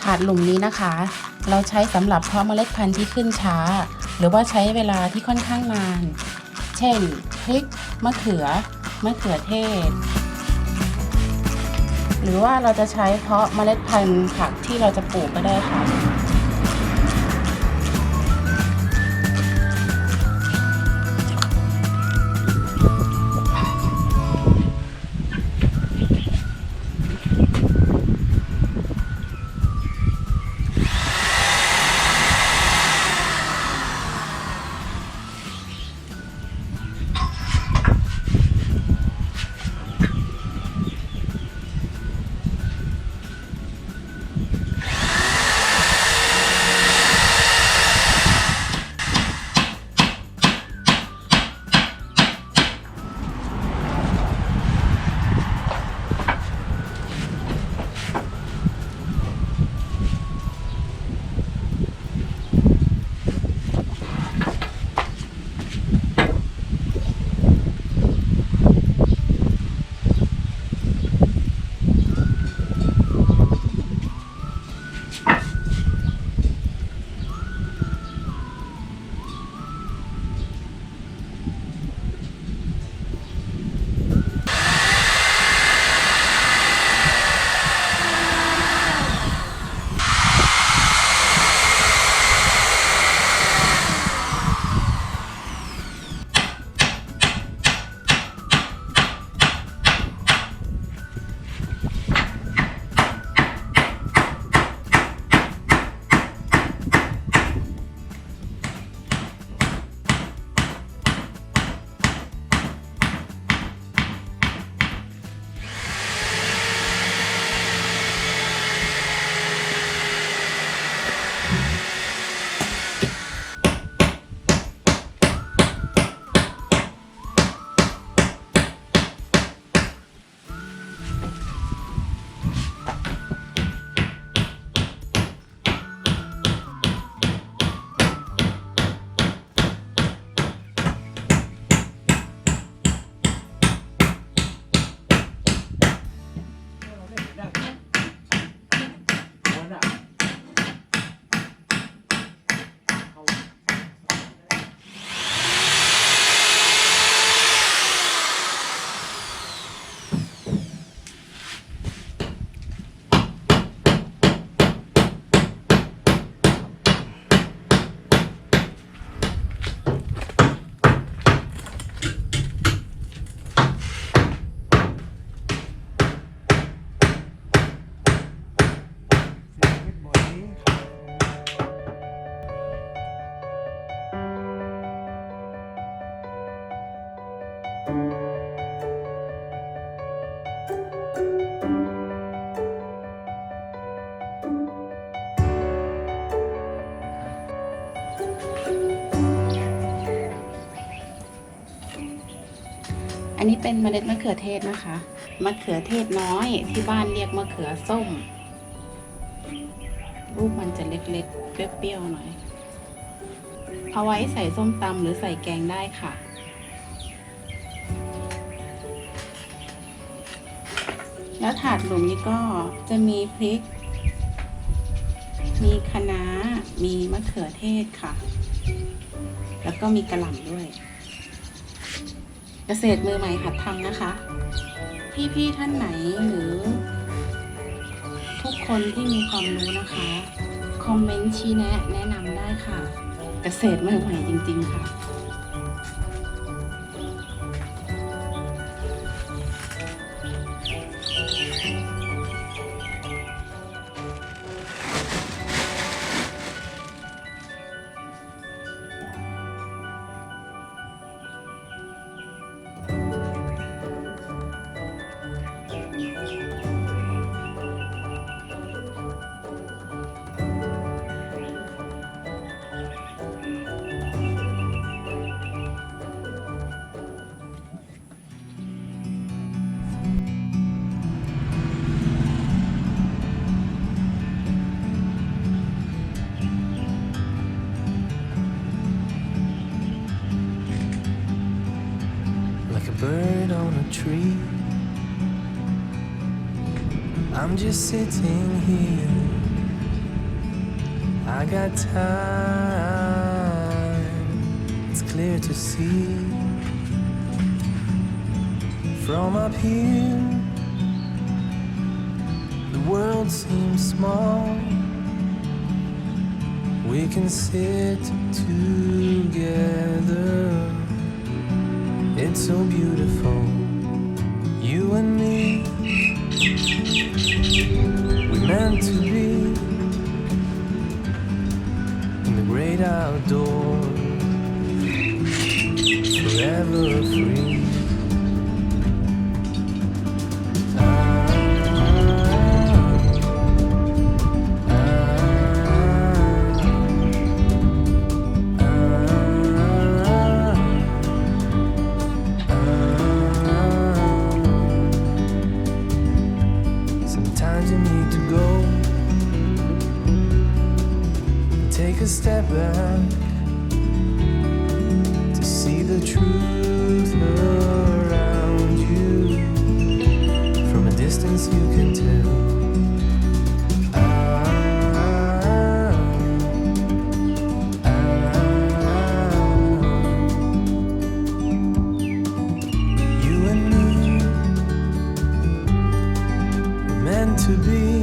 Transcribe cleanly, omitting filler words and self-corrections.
ถาดหลุมนี้นะคะเราใช้สำหรับเพาะเมล็ดพันธุ์ที่ขึ้นช้าหรือว่าใช้เวลาที่ค่อนข้างนานเช่นพริกมะเขือเทศหรือว่าเราจะใช้เพาะเมล็ดพันธุ์ผักที่เราจะปลูกก็ได้ค่ะอันนี้เป็นเมล็ดมะเขือเทศนะคะมะเขือเทศน้อยที่บ้านเรียกมะเขือส้มรูปมันจะเล็กๆเปรี้ยวๆหน่อยเอาไว้ใส่ส้มตำหรือใส่แกงได้ค่ะแล้วถาดหลุมนี้ก็จะมีพริกมีคะน้ามีมะเขือเทศค่ะแล้วก็มีกะหล่ำด้วยเกษตรมือใหม่หัดทำนะคะพี่ๆท่านไหนหรือทุกคนที่มีความรู้นะคะคอมเมนต์ชี้แนะนำได้ค่ะเกษตรมือใหม่จริงๆค่ะ bird on a tree. I'm just sitting here I got time, it's clear to see. From up here, the world seems small. We can sit together. It's so beautiful, you and me. We meant to be in the great outdoors, forever free. Sometimes you need to go and take a step back to see the truth around you. From a distance you can tell. You and me, we're meant to be